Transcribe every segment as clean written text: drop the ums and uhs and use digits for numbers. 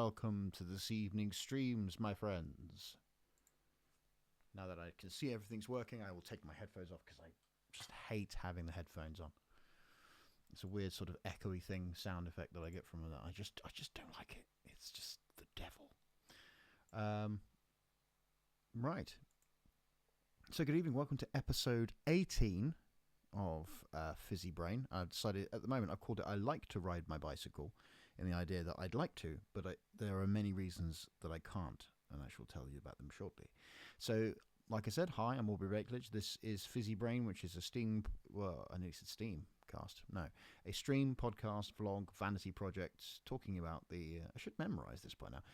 welcome to this evening's streams, my friends. Now that I can see everything's working, I will take my headphones off because I just hate having the headphones on. It's a weird sort of echoey sound effect that I get from that. I just don't like it. It's just the devil. Right. So good evening. Welcome to episode 18 of Fizzy Brain. I've decided at the moment I've called it I like to ride my bicycle, in the idea that I'd like to, but there are many reasons that I can't, and I shall tell you about them shortly. So, like I said, hi, I'm Aubrey Blakeledge. This is Fizzy Brain, which is a Steam, well, I nearly said Steam cast. No, a stream, podcast, vlog, vanity project, talking about I should memorize this by now,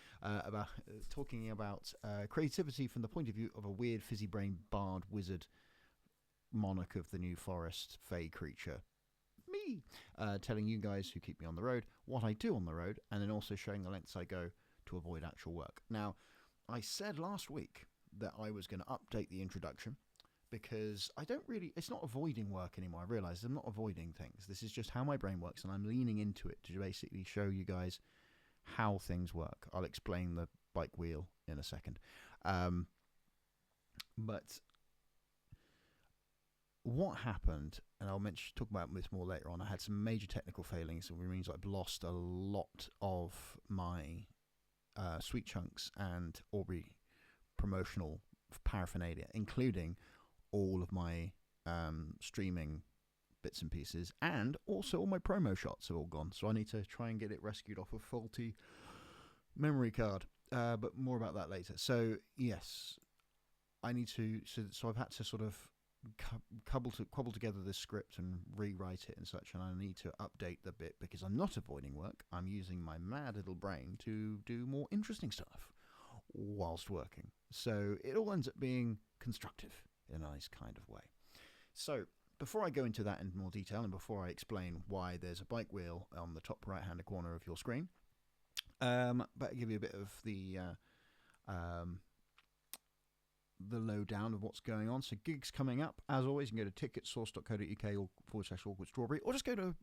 talking about creativity from the point of view of a weird fizzy brain bard wizard monarch of the New Forest, fey creature. Me, telling you guys who keep me on the road what I do on the road, and then also showing the lengths I go to avoid actual work. Now, I said last week that I was going to update the introduction because it's not avoiding work anymore. I realise I'm not avoiding things. This is just how my brain works, and I'm leaning into it to basically show you guys how things work. I'll explain the bike wheel in a second. But what happened, and I'll talk about this more later on, I had some major technical failings, which means I've lost a lot of my Sweetchunks and Aubrey promotional paraphernalia, including all of my streaming bits and pieces, and also all my promo shots are all gone, so I need to try and get it rescued off a faulty memory card, but more about that later. So yes, I need to, so I've had to sort of cobble together this script and rewrite it and such, and I need to update the bit because I'm not avoiding work. I'm using my mad little brain to do more interesting stuff whilst working, so it all ends up being constructive in a nice kind of way. So before I go into that in more detail, and before I explain why there's a bike wheel on the top right hand corner of your screen, but I'll give you a bit of the lowdown of what's going on. So gigs coming up, as always, you can go to ticketsource.co.uk or /awkwardstrawberry, or just go to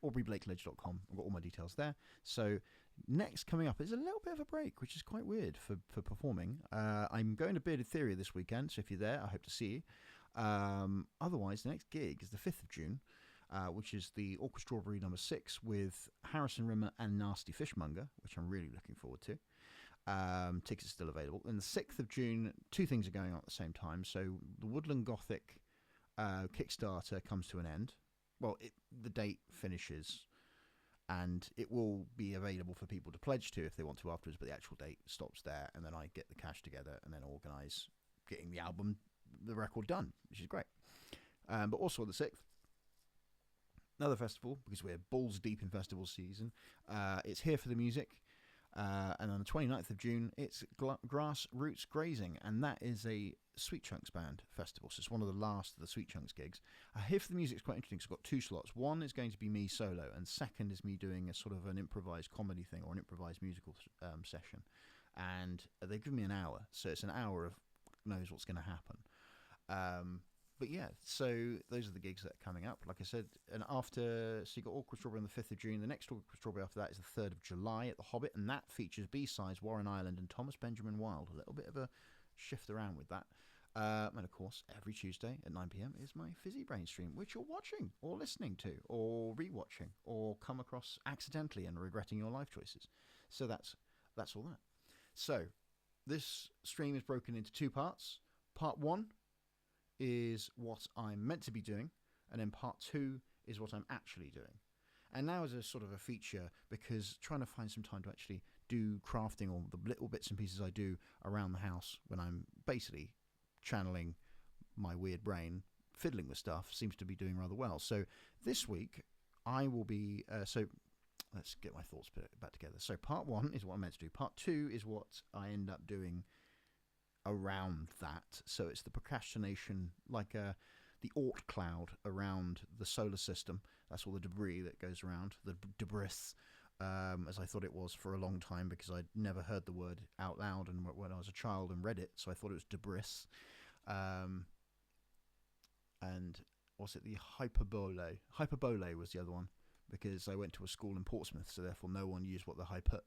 aubreyblakeledge.com. I've got all my details there. So next coming up is a little bit of a break, which is quite weird for performing. I'm going to Bearded Theory this weekend, so if you're there, I hope to see you. Otherwise, the next gig is the 5th of June, which is the Awkward Strawberry number 6 with Harrison Rimmer and Nasty Fishmonger, which I'm really looking forward to. Tickets are still available. And the 6th of June, two things are going on at the same time. So the Woodland Gothic Kickstarter comes to an end. Well, the date finishes, and it will be available for people to pledge to if they want to afterwards, but the actual date stops there, and then I get the cash together and then organise getting the record done, which is great. But also on the 6th, another festival, because we're balls deep in festival season. It's Here for the Music. And on the 29th of June, it's Grassroots Grazing, and that is a Sweetchunks band festival. So it's one of the last of the Sweetchunks gigs. Here for the Music is quite interesting because I've got two slots. One is going to be me solo, and second is me doing a sort of an improvised comedy thing or an improvised musical session. And they've given me an hour, so it's an hour of knows what's going to happen. But yeah, so those are the gigs that are coming up. Like I said, and after, so you got Awkward Strawberry on the 5th of June. The next Awkward Strawberry after that is the 3rd of July at the Hobbit, and that features B-Sydes, Warren Island, and Thomas Benjamin Wilde. A little bit of a shift around with that. And of course, every Tuesday at 9 p.m. is my Fizzy Brain stream, which you're watching or listening to or rewatching or come across accidentally and regretting your life choices. So that's all that. So this stream is broken into two parts. Part 1 is what I'm meant to be doing, and then part 2 is what I'm actually doing. And now is a sort of a feature because trying to find some time to actually do crafting or the little bits and pieces I do around the house when I'm basically channeling my weird brain, fiddling with stuff, seems to be doing rather well. So this week I will be, so let's get my thoughts back together. So part 1 is what I'm meant to do. Part 2 is what I end up doing around that. So it's the procrastination, like the Oort cloud around the solar system. That's all the debris that goes around, the debris, as I thought it was for a long time because I'd never heard the word out loud and when I was a child and read it, so I thought it was debris. And was it the hyperbole? Hyperbole was the other one, because I went to a school in Portsmouth, so therefore no one used what the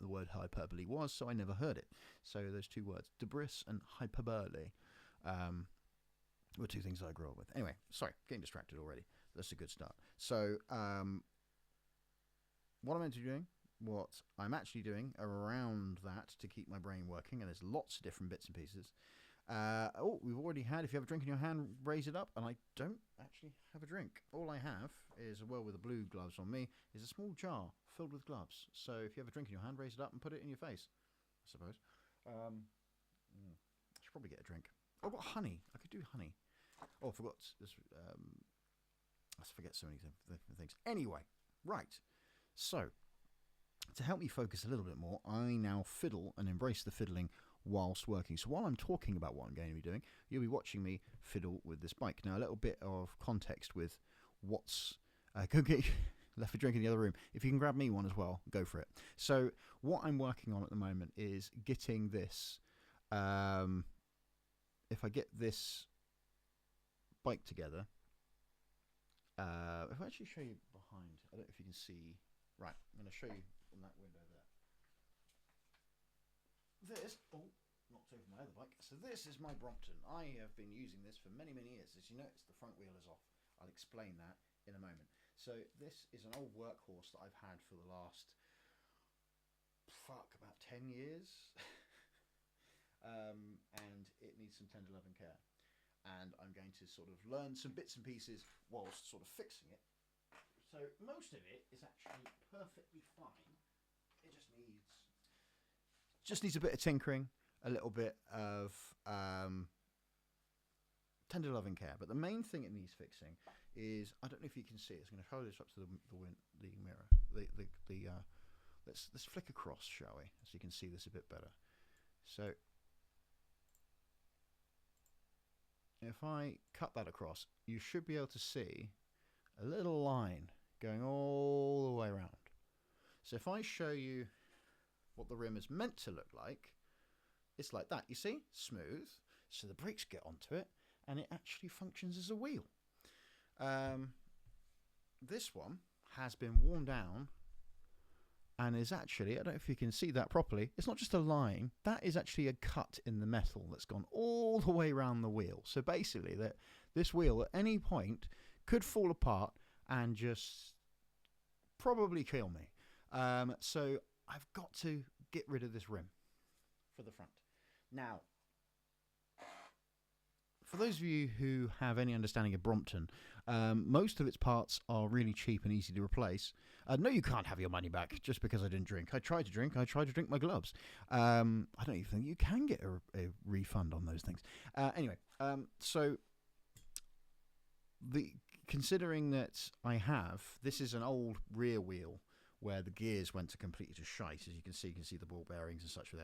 word hyperbole was, so I never heard it. So those two words, debris and hyperbole, were two things I grew up with. Anyway, sorry, getting distracted already. That's a good start. So what I'm meant to be doing, what I'm actually doing around that to keep my brain working, and there's lots of different bits and pieces. We've already had, if you have a drink in your hand, raise it up, and I don't actually have a drink. All I have is, well, with the blue gloves on me, is a small jar filled with gloves. So if you have a drink in your hand, raise it up and put it in your face, I suppose. I should probably get a drink. Oh, I've got honey. I could do honey. Oh, I forgot. I forget so many different things. Anyway, right. So, to help me focus a little bit more, I now fiddle and embrace the fiddling whilst working. So while I'm talking about what I'm going to be doing, you'll be watching me fiddle with this bike. Now, a little bit of context with what's... go get... left a drink in the other room. If you can grab me one as well, go for it. So what I'm working on at the moment is getting this... if I get this bike together... if I actually show you behind... I don't know if you can see... Right, I'm going to show you on that window there. This, knocked over my other bike. So this is my Brompton. I have been using this for many, many years. As you notice, the front wheel is off. I'll explain that in a moment. So this is an old workhorse that I've had for the last, about 10 years. And it needs some tender love and care. And I'm going to sort of learn some bits and pieces whilst sort of fixing it. So most of it is actually perfectly fine. It just needs a bit of tinkering, a little bit of tender love and care. But the main thing it needs fixing is, I don't know if you can see it. I'm going to hold this up to the mirror. Let's flick across, shall we? So you can see this a bit better. So if I cut that across, you should be able to see a little line going all the way around. So if I show you what the rim is meant to look like, it's like that. You see? Smooth. So the brakes get onto it, and it actually functions as a wheel. This one has been worn down and is actually, I don't know if you can see that properly, it's not just a line, that is actually a cut in the metal that's gone all the way around the wheel. So basically, that this wheel at any point could fall apart and just probably kill me. So I've got to get rid of this rim for the front. Now, for those of you who have any understanding of Brompton, most of its parts are really cheap and easy to replace. No, you can't have your money back just because I didn't drink. I tried to drink my gloves. I don't even think you can get a refund on those things. Anyway, so considering that this is an old rear wheel where the gears went to completely to shite. As you can see the ball bearings and such were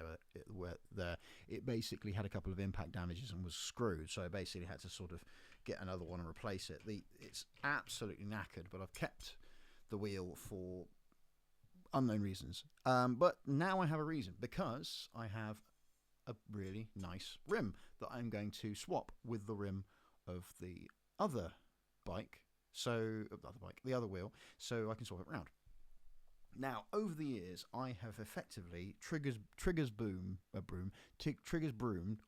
there. It basically had a couple of impact damages and was screwed, so I basically had to sort of get another one and replace it. It's absolutely knackered, but I've kept the wheel for unknown reasons. But now I have a reason, because I have a really nice rim that I'm going to swap with the rim of the other bike, the other wheel, so I can swap it around. Now, over the years, I have effectively triggers broomed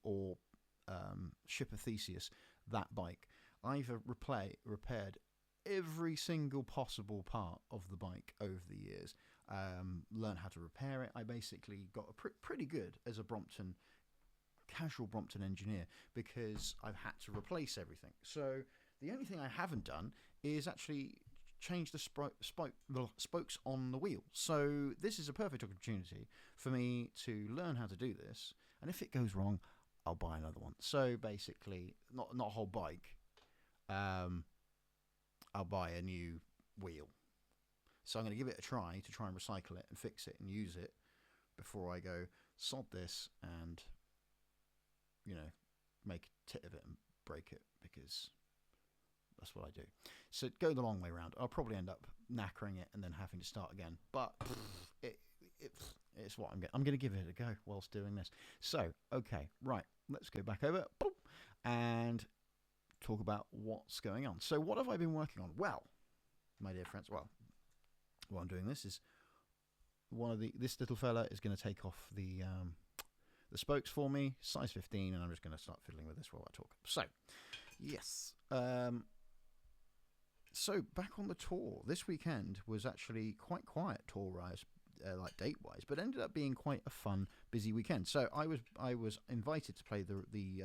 or Shipper Theseus that bike. I've repaired every single possible part of the bike over the years. Learned how to repair it. I basically got pretty good as a casual Brompton engineer, because I've had to replace everything. So the only thing I haven't done is actually change the spokes on the wheel. So this is a perfect opportunity for me to learn how to do this, and if it goes wrong, I'll buy another one. So basically, not a whole bike, I'll buy a new wheel. So I'm going to give it a try and recycle it and fix it and use it before I go sod this and, make a tit of it and break it, because that's what I do. So go the long way around. I'll probably end up knackering it and then having to start again. But it's what I'm going to give it a go whilst doing this. So, okay, right. Let's go back over and talk about what's going on. So what have I been working on? Well, my dear friends, while I'm doing this is this little fella is going to take off the spokes for me, size 15, and I'm just going to start fiddling with this while I talk. So, yes. So, back on the tour. This weekend was actually quite quiet tour-wise, like date-wise, but ended up being quite a fun, busy weekend. So, I was invited to play the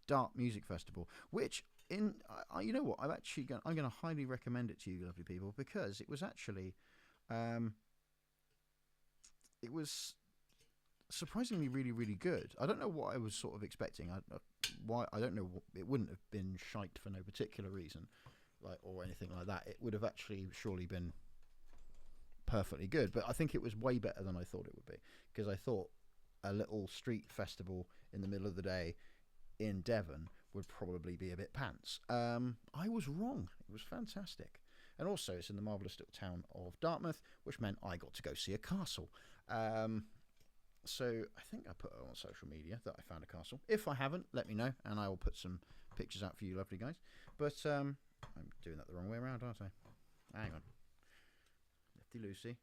Dart Music Festival, which, you know what, I'm going to highly recommend it to you, lovely people, because it was actually... it was surprisingly really, really good. I don't know what I was sort of expecting. I don't know. It wouldn't have been shite for no particular reason, or anything like that. It would have actually surely been perfectly good. But I think it was way better than I thought it would be, because I thought a little street festival in the middle of the day in Devon would probably be a bit pants. I was wrong. It was fantastic. And also, it's in the marvellous little town of Dartmouth, which meant I got to go see a castle. So I think I put it on social media that I found a castle. If I haven't, let me know, and I will put some pictures out for you lovely guys. But I'm doing that the wrong way around, aren't I? Hang on. Lefty loosey.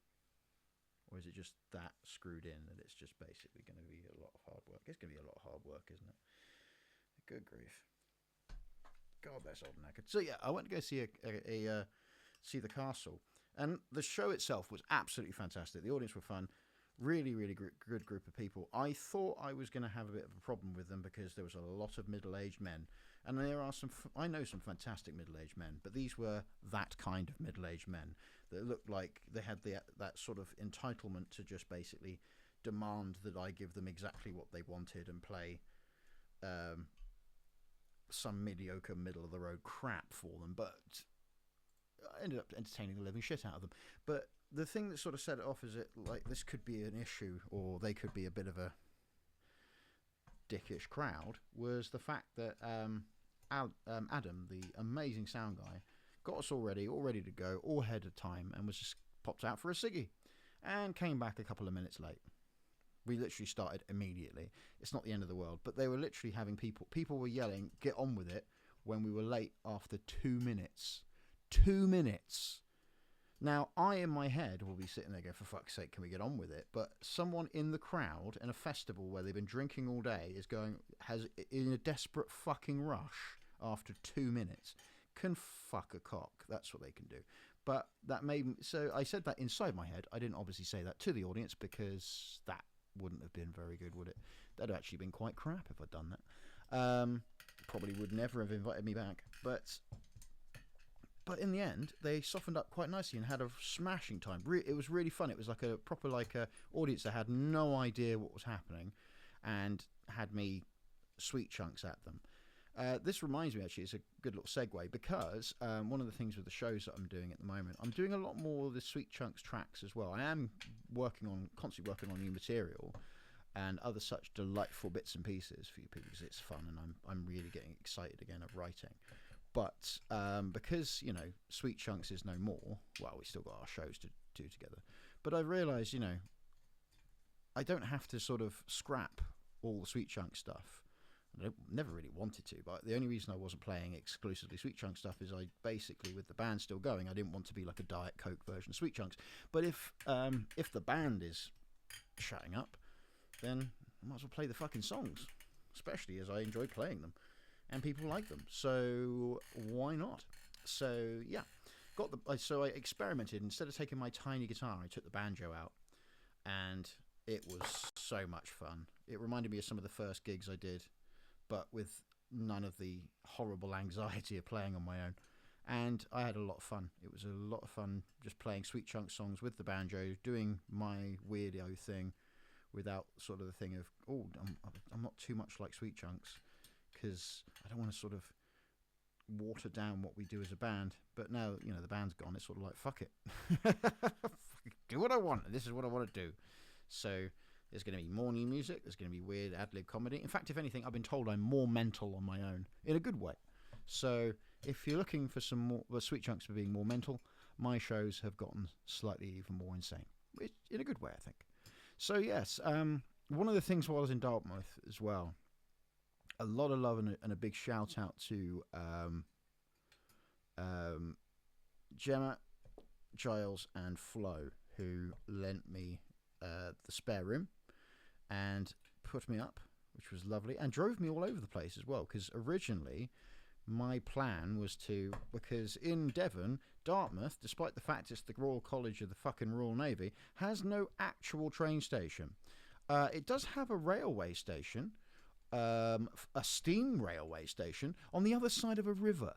Or is it just that screwed in that it's just basically going to be a lot of hard work? It's going to be a lot of hard work, isn't it? Good grief. God, that's old and knackered. So yeah, I went to go see see the castle, and the show itself was absolutely fantastic. The audience were fun. Really, really good group of people. I thought I was going to have a bit of a problem with them because there was a lot of middle-aged men. And there are I know some fantastic middle-aged men, but these were that kind of middle-aged men that looked like they had that sort of entitlement to just basically demand that I give them exactly what they wanted and play some mediocre, middle-of-the-road crap for them. But I ended up entertaining the living shit out of them. But the thing that sort of set it off is this could be an issue, or they could be a bit of a dickish crowd, was the fact that Adam, the amazing sound guy, got us all ready to go, all ahead of time, and was just popped out for a ciggy and came back a couple of minutes late. We literally started immediately. It's not the end of the world, but they were literally having people were yelling, "Get on with it," when we were late after 2 minutes. 2 minutes. Now, I, in my head, will be sitting there going, for fuck's sake, can we get on with it? But someone in the crowd in a festival where they've been drinking all day has in a desperate fucking rush after 2 minutes, can fuck a cock. That's what they can do. But that made me... So I said that inside my head. I didn't obviously say that to the audience because that wouldn't have been very good, would it? That'd have actually been quite crap if I'd done that. Probably would never have invited me back. But in the end, they softened up quite nicely and had a smashing time. It was really fun. It was like a proper audience that had no idea what was happening and had me Sweetchunks at them. This reminds me, actually, it's a good little segue, because one of the things with the shows that I'm doing at the moment, I'm doing a lot more of the Sweetchunks tracks as well. I am constantly working on new material and other such delightful bits and pieces for you people, because it's fun and I'm really getting excited again of writing. But because, Sweetchunks is no more, well, we still got our shows to do together. But I've realised, I don't have to sort of scrap all the Sweetchunks stuff. I never really wanted to, but the only reason I wasn't playing exclusively Sweetchunks stuff is I basically, with the band still going, I didn't want to be like a Diet Coke version of Sweetchunks. But if the band is shutting up, then I might as well play the fucking songs, especially as I enjoy playing them. And people like them, so why not? So yeah, so I experimented. Instead of taking my tiny guitar, I took the banjo out, and it was so much fun. It reminded me of some of the first gigs I did, but with none of the horrible anxiety of playing on my own. And I had a lot of fun. It was a lot of fun just playing Sweetchunks songs with the banjo, doing my weirdo thing, without sort of the thing of, oh, I'm not too much like Sweetchunks, because I don't want to sort of water down what we do as a band. But now, the band's gone, it's sort of like, fuck it. Do what I want. This is what I want to do. So there's going to be more new music. There's going to be weird ad-lib comedy. In fact, if anything, I've been told I'm more mental on my own, in a good way. So if you're looking for some more Sweetchunks for being more mental, my shows have gotten slightly even more insane, in a good way, I think. So yes, one of the things while I was in Dartmouth as well, a lot of love and a big shout out to Gemma, Giles and Flo, who lent me the spare room and put me up, which was lovely, and drove me all over the place as well, because originally my plan was to, because in Devon, Dartmouth, despite the fact it's the Royal College of the fucking Royal Navy, has no actual train station. It does have a railway station, a steam railway station, on the other side of a river,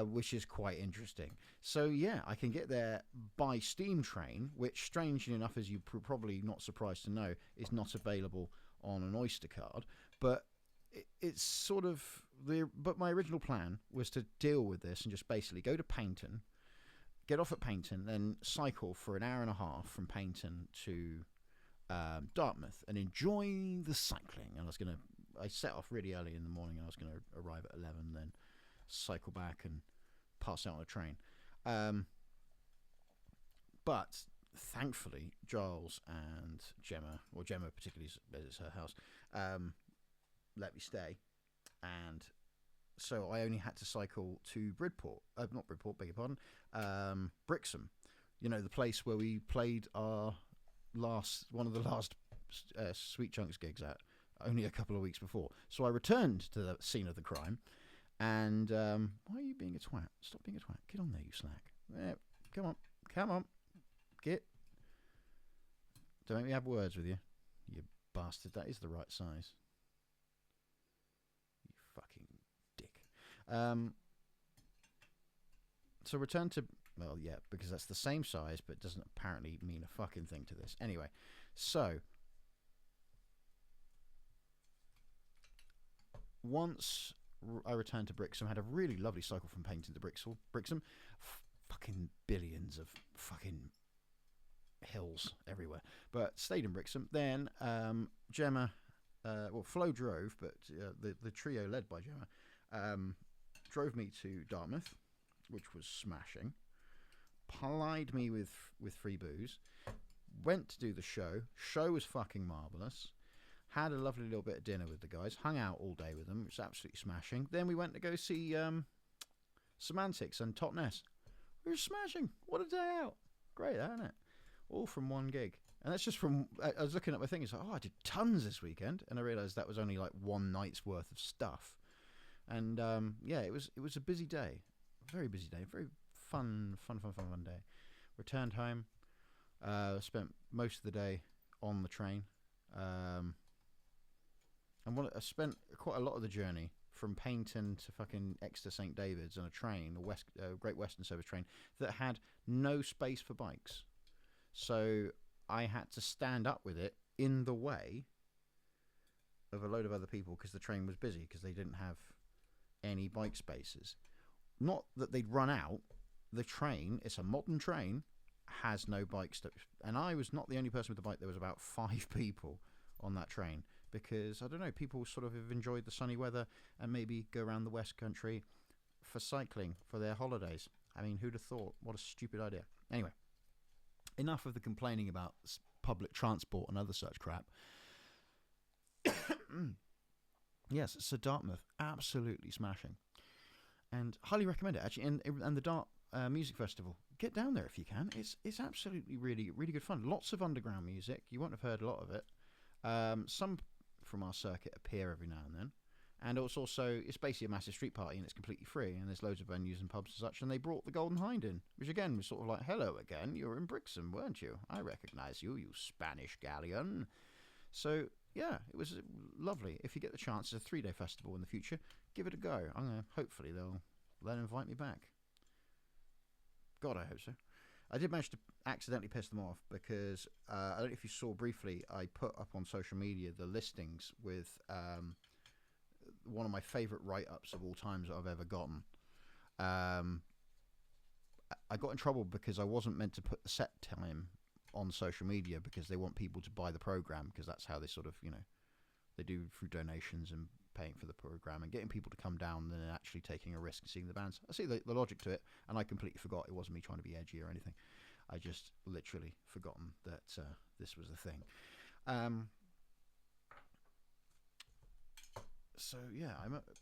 which is quite interesting. So, yeah, I can get there by steam train, which, strangely enough, as you're probably not surprised to know, is not available on an Oyster card. But it's sort of... But my original plan was to deal with this and just basically go to Paignton, get off at Paignton, then cycle for an hour and a half from Paignton to Dartmouth and enjoy the cycling. And I set off really early in the morning, and I was going to arrive at 11, then cycle back and pass out on a train. But thankfully, Giles and Gemma, or Gemma particularly, as it's her house, let me stay. And so I only had to cycle to Bridport. Not Bridport, beg your pardon. Brixham. You know, the place where we played one of the last Sweetchunks gigs at, only a couple of weeks before. So I returned to the scene of the crime. And why are you being a twat? Stop being a twat. Get on there, you slack. Yeah, come on. Get. Don't make me have words with you, you bastard. That is the right size. You fucking dick. So return to... Well, yeah, because that's the same size, but doesn't apparently mean a fucking thing to this. Anyway, so... Once I returned to Brixham, had a really lovely cycle from Paignton to Brixham. Fucking billions of fucking hills everywhere. But stayed in Brixham. Then Gemma, Flo drove, but the trio led by Gemma drove me to Dartmouth, which was smashing. Plied me with free booze. Went to do the show. Show was fucking marvellous. Had a lovely little bit of dinner with the guys. Hung out all day with them. It was absolutely smashing. Then we went to go see Semantics and Totnes. We were smashing. What a day out. Great, isn't it? All from one gig. And that's just from... I was looking at my thing. It's like, I did tons this weekend. And I realised that was only like one night's worth of stuff. And, yeah, it was a busy day. A very busy day. Very fun day. Returned home. Spent most of the day on the train. And I spent quite a lot of the journey from Paignton to fucking Exeter St David's on a train, a Great Western Service train, that had no space for bikes. So I had to stand up with it in the way of a load of other people because the train was busy because they didn't have any bike spaces. Not that they'd run out. The train, it's a modern train, has no bikes. And I was not the only person with the bike. There was about 5 people on that train. Because, I don't know, people sort of have enjoyed the sunny weather and maybe go around the West Country for cycling for their holidays. I mean, who'd have thought? What a stupid idea. Anyway, enough of the complaining about public transport and other such crap. Yes, so Dartmouth, absolutely smashing. And highly recommend it, actually. And the Dart Music Festival. Get down there if you can. It's absolutely really, really good fun. Lots of underground music. You won't have heard a lot of it. Some from our circuit appear every now and then, and it's basically a massive street party and it's completely free, and there's loads of venues and pubs and such, and they brought the Golden Hind in, which again was sort of like, hello again, you were in Brixham, weren't you? I recognise you Spanish galleon. So yeah, it was lovely. If you get the chance, it's a 3-day festival in the future, give it a go. Hopefully they'll invite me back. God, I hope so. I did manage to accidentally piss them off because I don't know if you saw briefly, I put up on social media the listings with one of my favourite write-ups of all times that I've ever gotten. I got in trouble because I wasn't meant to put the set time on social media because they want people to buy the programme, because that's how they sort of, they do through donations and paying for the programme and getting people to come down and then actually taking a risk and seeing the bands. I see the logic to it, and I completely forgot it wasn't me trying to be edgy or anything. I just literally forgotten that this was a thing. So yeah,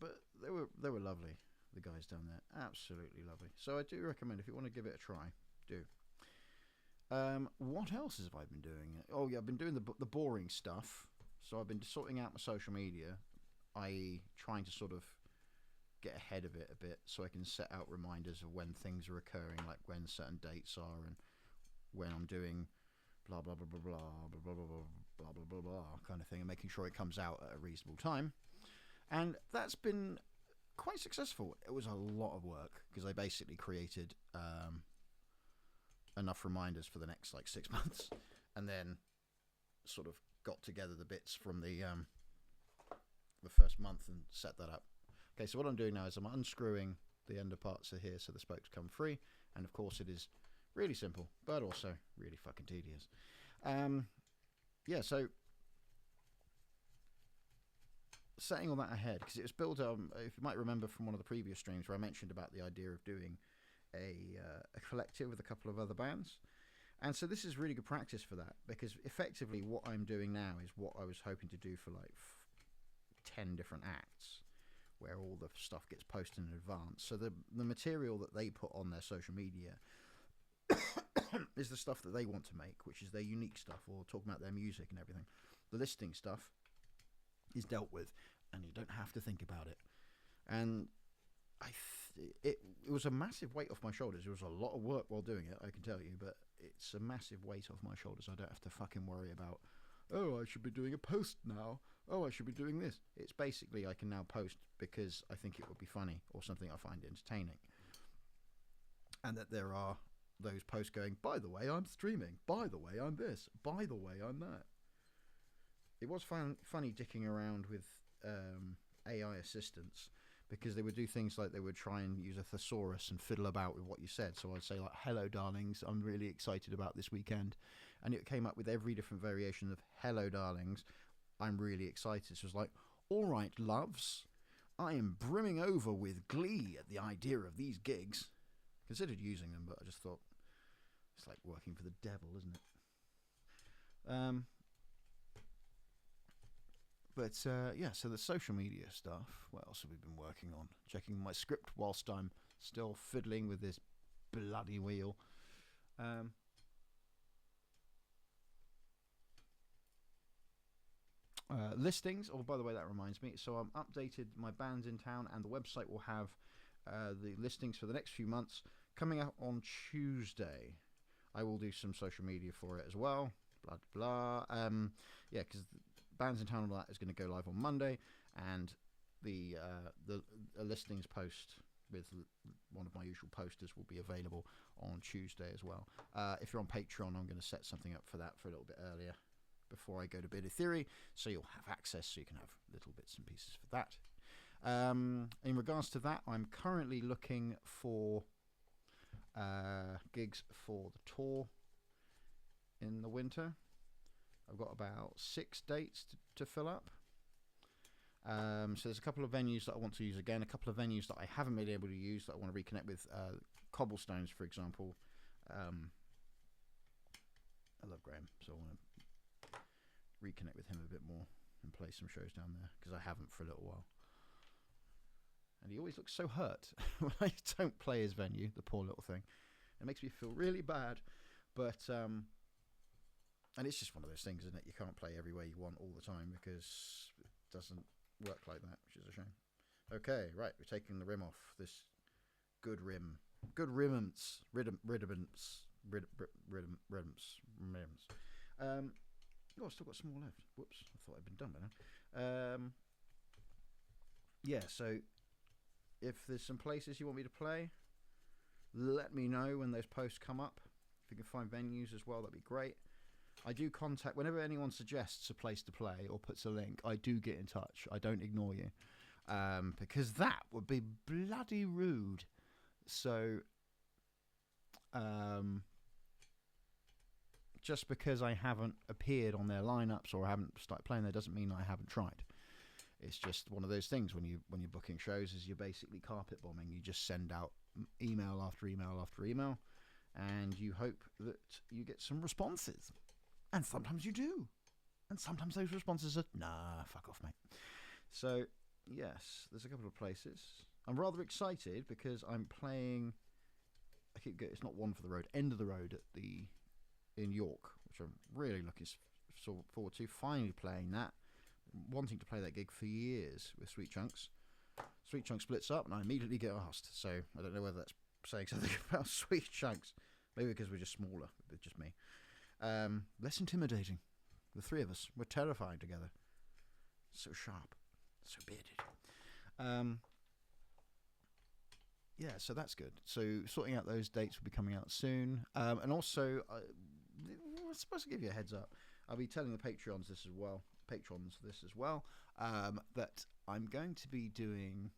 but they were lovely, the guys down there, absolutely lovely. So I do recommend, if you want to give it a try, do. What else have I been doing? Oh yeah, I've been doing the boring stuff. So I've been sorting out my social media, i.e. trying to sort of get ahead of it a bit so I can set out reminders of when things are occurring, like when certain dates are and when I'm doing blah blah blah blah blah blah blah blah blah blah blah blah kind of thing, and making sure it comes out at a reasonable time. And that's been quite successful. It was a lot of work because I basically created enough reminders for the next like 6 months, and then sort of got together the bits from the first month and set that up. Okay, so what I'm doing now is I'm unscrewing the ender parts of here so the spokes come free, and of course it is really simple, but also really fucking tedious. Yeah, so setting all that ahead, because it was built if you might remember from one of the previous streams where I mentioned about the idea of doing a collective with a couple of other bands. And so this is really good practice for that, because effectively what I'm doing now is what I was hoping to do for like 10 different acts, where all the stuff gets posted in advance. So the material that they put on their social media is the stuff that they want to make, which is their unique stuff, or talking about their music and everything. The listing stuff is dealt with, and you don't have to think about it. And it was a massive weight off my shoulders. It was a lot of work while doing it, I can tell you, but it's a massive weight off my shoulders. I don't have to fucking worry about, oh, I should be doing a post now. Oh, I should be doing this. It's basically I can now post because I think it would be funny or something I find entertaining. And that there are those posts going, by the way, I'm streaming. By the way, I'm this. By the way, I'm that. It was funny dicking around with AI assistants, because they would do things like they would try and use a thesaurus and fiddle about with what you said. So I'd say like, hello darlings, I'm really excited about this weekend. And it came up with every different variation of hello darlings, I'm really excited. So it was like, all right loves, I am brimming over with glee at the idea of these gigs. Considered using them, but I just thought, it's like working for the devil, isn't it? But yeah, so the social media stuff, what else have we been working on? Checking my script whilst I'm still fiddling with this bloody wheel. Listings, oh, by the way, that reminds me. So I'm updated my bands in town, and the website will have the listings for the next few months coming out on Tuesday. I will do some social media for it as well. Blah, blah. Yeah, because bands in town and all that is going to go live on Monday, and the listings post with one of my usual posters will be available on Tuesday as well. If you're on Patreon, I'm going to set something up for that for a little bit earlier before I go to Bit of Theory, so you'll have access, so you can have little bits and pieces for that. In regards to that, I'm currently looking for gigs for the tour in the winter. I've got about 6 dates to fill up. So there's a couple of venues that I want to use again, a couple of venues that I haven't been able to use that I want to reconnect with. Cobblestones, for example. I love Graham, so I want to reconnect with him a bit more and play some shows down there, because I haven't for a little while. And he always looks so hurt when I don't play his venue, the poor little thing. It makes me feel really bad, but and it's just one of those things, isn't it? You can't play everywhere you want all the time, because it doesn't work like that, which is a shame. Okay, right, we're taking the rim off. This good rim. Good rimmants. Riddiments. Oh, I've still got some more left. Whoops, I thought I'd been done by now. Yeah, so if there's some places you want me to play, let me know when those posts come up. If you can find venues as well, that'd be great. I do contact, whenever anyone suggests a place to play or puts a link, I do get in touch. I don't ignore you, because that would be bloody rude. So just because I haven't appeared on their lineups or I haven't started playing there doesn't mean I haven't tried. It's just one of those things when you're booking shows, is you're basically carpet bombing. You just send out email after email after email, and you hope that you get some responses. And sometimes you do. And sometimes those responses are, nah, fuck off, mate. So, yes, there's a couple of places. I'm rather excited because I'm playing, it's not One for the Road, End of the Road at the in York, which I'm really looking forward to. Finally playing that. Wanting to play that gig for years with Sweetchunks. Sweetchunks splits up, and I immediately get asked. So I don't know whether that's saying something about Sweetchunks. Maybe because we're just smaller, it's just me. Less intimidating. The three of us, we're terrifying together. So sharp, so bearded. Yeah, so that's good. So sorting out those dates will be coming out soon. And also, we're supposed to give you a heads up. I'll be telling the patrons this as well, that I'm going to be doing,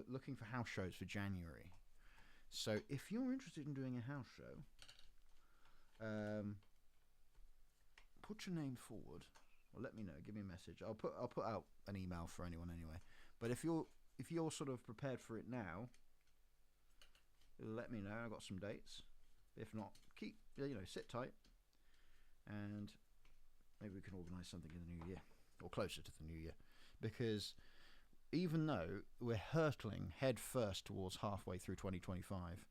looking for house shows for January. So if you're interested in doing a house show, put your name forward, or let me know. Give me a message. I'll put out an email for anyone anyway. But if you're sort of prepared for it now, let me know. I've got some dates. If not, sit tight, and maybe we can organise something in the new year, or closer to the new year, because even though we're hurtling head first towards halfway through 2025,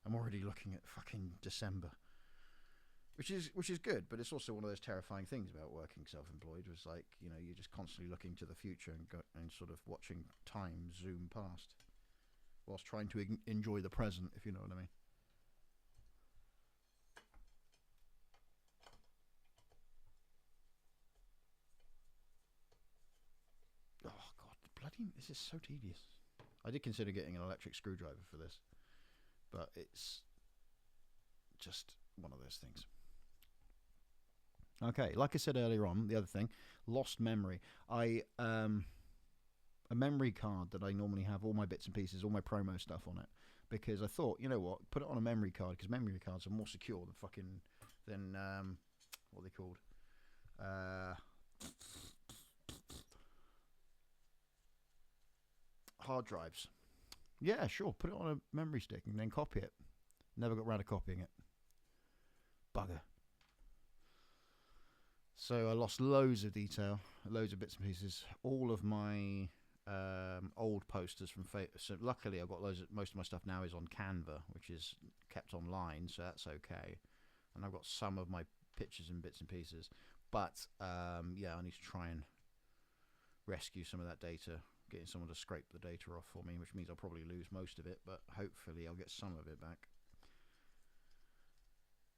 I'm already looking at fucking December, which is good, but it's also one of those terrifying things about working self-employed. Was like, you're just constantly looking to the future and sort of watching time zoom past, whilst trying to enjoy the present, if you know what I mean. Oh god, this is so tedious. I did consider getting an electric screwdriver for this, but it's just one of those things. Okay, like I said earlier on, the other thing, lost memory. A memory card that I normally have all my bits and pieces, all my promo stuff on it, because I thought, you know what, put it on a memory card, because memory cards are more secure than what are they called? Hard drives. Yeah, sure, put it on a memory stick and then copy it. Never got around to copying it. Bugger. So I lost loads of detail, loads of bits and pieces. All of my old posters from so luckily I've got most of my stuff now is on Canva, which is kept online, so that's okay. And I've got some of my pictures and bits and pieces. But yeah, I need to try and rescue some of that data, getting someone to scrape the data off for me, which means I'll probably lose most of it, but hopefully I'll get some of it back.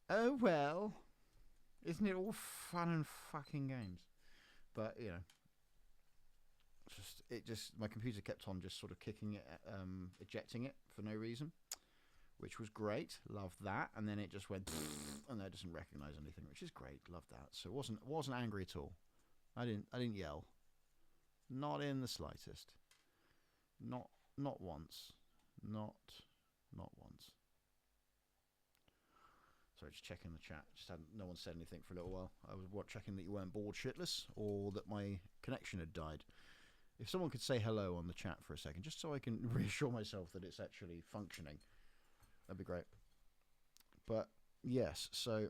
Oh well. Isn't it all fun and fucking games? But, my computer kept on just sort of kicking it, ejecting it for no reason, which was great. Loved that. And then it just went, and it doesn't recognize anything, which is great. Loved that. So wasn't angry at all. I didn't yell. Not in the slightest. Not once. Not once. Sorry, just checking the chat. No one said anything for a little while. I was checking that you weren't bored shitless, or that my connection had died. If someone could say hello on the chat for a second, just so I can reassure myself that it's actually functioning, that'd be great. But yes, so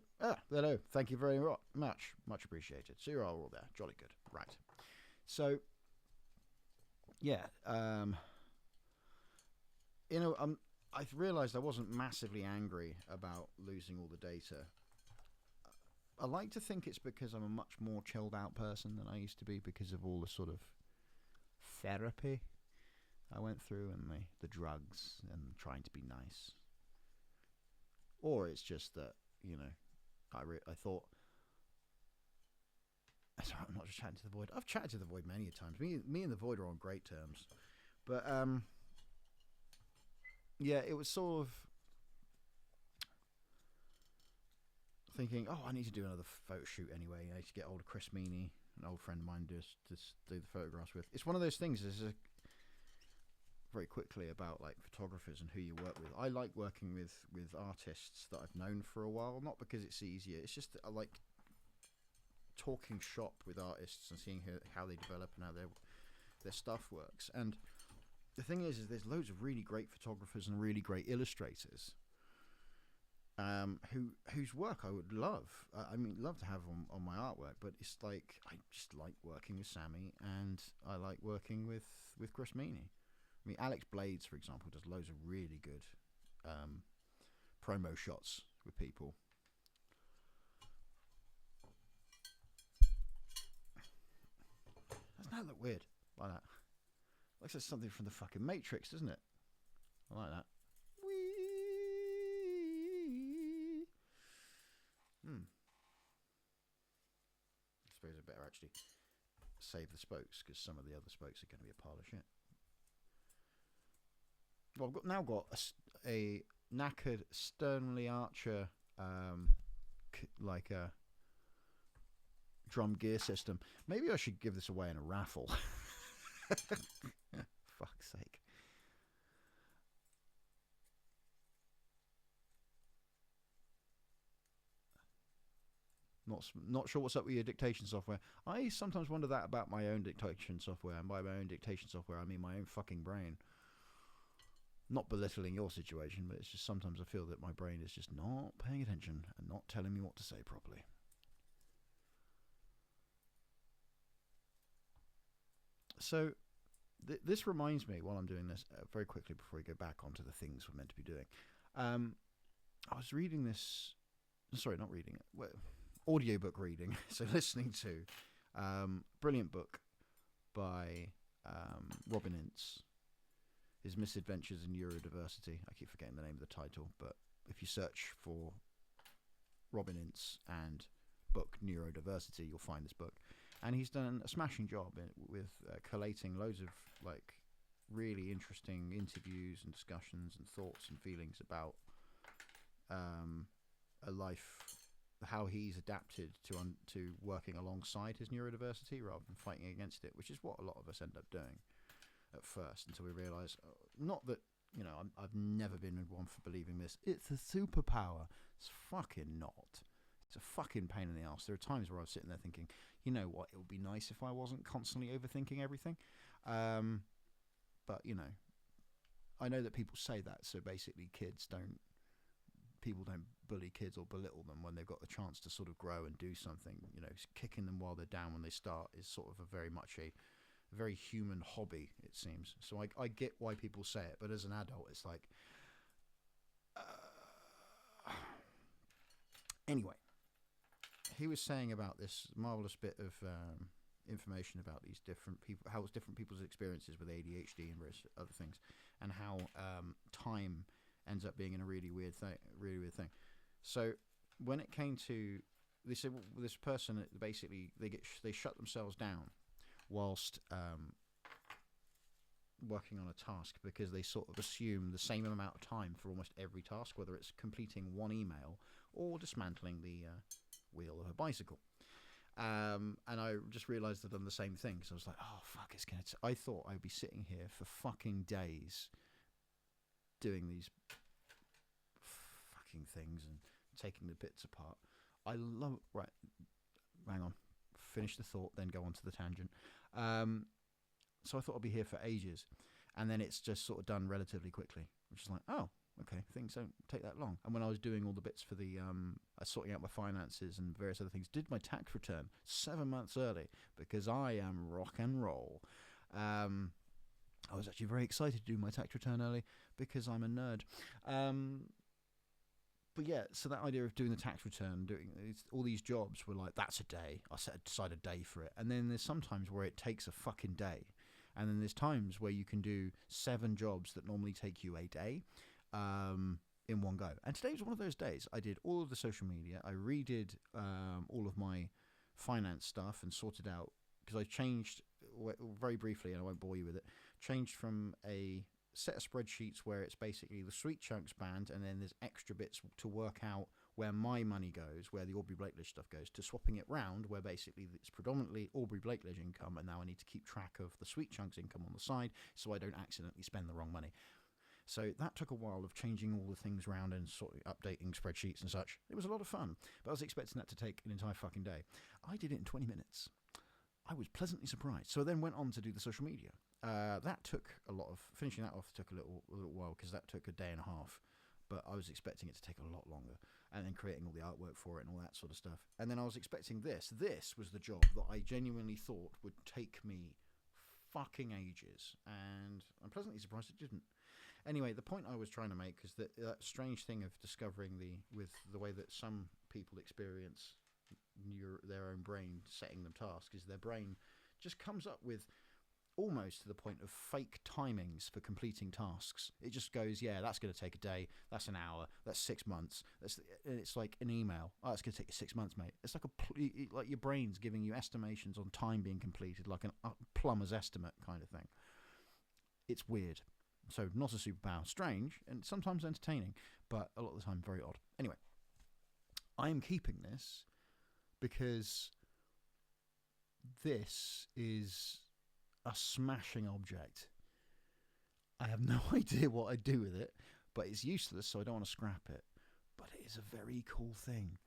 hello. Thank you very much. Much appreciated. So you're all there. Jolly good. Right. So yeah, I've realised I wasn't massively angry about losing all the data. I like to think it's because I'm a much more chilled out person than I used to be, because of all the sort of therapy I went through, and the drugs, and trying to be nice. Or it's just that, I thought, sorry, I'm not just chatting to the void. I've chatted to the void many times. Me and the void are on great terms. But yeah, it was sort of thinking, I need to do another photo shoot anyway. I need to get hold of Chris Meany, an old friend of mine, to do the photographs with. It's one of those things. Very quickly about like photographers and who you work with. I like working with artists that I've known for a while, not because it's easier. It's just that I like talking shop with artists and seeing how they develop and how their stuff works. And the thing is there's loads of really great photographers and really great illustrators whose work I would love to have on my artwork, but it's like I just like working with Sammy, and I like working with Chris Meany. I mean, Alex Blades, for example, does loads of really good promo shots with people. Doesn't that look weird? Like that. Looks like something from the fucking Matrix, doesn't it? I like that. Whee! I suppose I better actually save the spokes, because some of the other spokes are going to be a pile of shit. Well, I've now got a knackered Sternly Archer, like a drum gear system. Maybe I should give this away in a raffle. Fuck's sake. Not sure what's up with your dictation software. I sometimes wonder that about my own dictation software, and by my own dictation software I mean my own fucking brain. Not belittling your situation, but it's just sometimes I feel that my brain is just not paying attention and not telling me what to say properly. So this reminds me, while I'm doing this, very quickly before we go back onto the things we're meant to be doing. I was reading this, sorry, not reading it, well, audiobook reading, so listening to brilliant book by Robin Ince, his Misadventures in Neurodiversity. I keep forgetting the name of the title, but if you search for Robin Ince and book Neurodiversity, you'll find this book. And he's done a smashing job with collating loads of like really interesting interviews and discussions and thoughts and feelings about a life, how he's adapted to working alongside his neurodiversity rather than fighting against it, which is what a lot of us end up doing at first, until we realise, not that, you know, I've never been one for believing this, it's a superpower. It's fucking not. It's a fucking pain in the ass. There are times where I was sitting there thinking, you know what, it would be nice if I wasn't constantly overthinking everything. But, you know, I know that people say that, so basically people don't bully kids or belittle them when they've got the chance to sort of grow and do something. You know, kicking them while they're down when they start is sort of a very human hobby, it seems. So I get why people say it, but as an adult, it's like... Anyway, he was saying about this marvellous bit of information about these different people, how it's different people's experiences with ADHD and various other things, and how time ends up being a really weird thing. So when it came to, they said, well, this person, basically they shut themselves down whilst working on a task, because they sort of assume the same amount of time for almost every task, whether it's completing one email or dismantling the wheel of a bicycle. And I just realised I'd done the same thing, so I was like, oh fuck, I thought I'd be sitting here for fucking days doing these fucking things and taking the bits apart. Right, hang on, finish the thought, then go on to the tangent. So I thought I'd be here for ages, and then it's just sort of done relatively quickly, which is like, oh, okay, things don't take that long. And when I was doing all the bits for the sorting out my finances and various other things, did my tax return 7 months early, because I am rock and roll. I was actually very excited to do my tax return early because I'm a nerd. But yeah, so that idea of doing the tax return, doing all these jobs were like, that's a day. I set aside a day for it. And then there's sometimes where it takes a fucking day. And then there's times where you can do 7 jobs that normally take you a day in one go. And today was one of those days. I did all of the social media. I redid all of my finance stuff and sorted out, because I changed, very briefly, and I won't bore you with it, changed from a set of spreadsheets where it's basically the Sweetchunks band, and then there's extra bits to work out where my money goes, where the Aubrey Blakeledge stuff goes, to swapping it round where basically it's predominantly Aubrey Blakeledge income, and now I need to keep track of the Sweetchunks income on the side so I don't accidentally spend the wrong money. So that took a while of changing all the things around and sort of updating spreadsheets and such. It was a lot of fun, but I was expecting that to take an entire fucking day. I did it in 20 minutes. I was pleasantly surprised. So I then went on to do the social media. That took finishing that off took a little while, because that took a day and a half, but I was expecting it to take a lot longer, and then creating all the artwork for it and all that sort of stuff. And then I was expecting this was the job that I genuinely thought would take me fucking ages, and I'm pleasantly surprised it didn't. Anyway, the point I was trying to make is that strange thing of discovering with the way that some people experience their own brain setting them tasks, is their brain just comes up with almost to the point of fake timings for completing tasks. It just goes, yeah, that's going to take a day, that's an hour, that's 6 months. It's like an email. Oh, it's going to take you 6 months, mate. It's like like your brain's giving you estimations on time being completed, like a plumber's estimate kind of thing. It's weird. So not a superpower. Strange and sometimes entertaining, but a lot of the time very odd. Anyway, I am keeping this because this is a smashing object. I have no idea what I'd do with it, but it's useless, so I don't want to scrap it. But it is a very cool thing.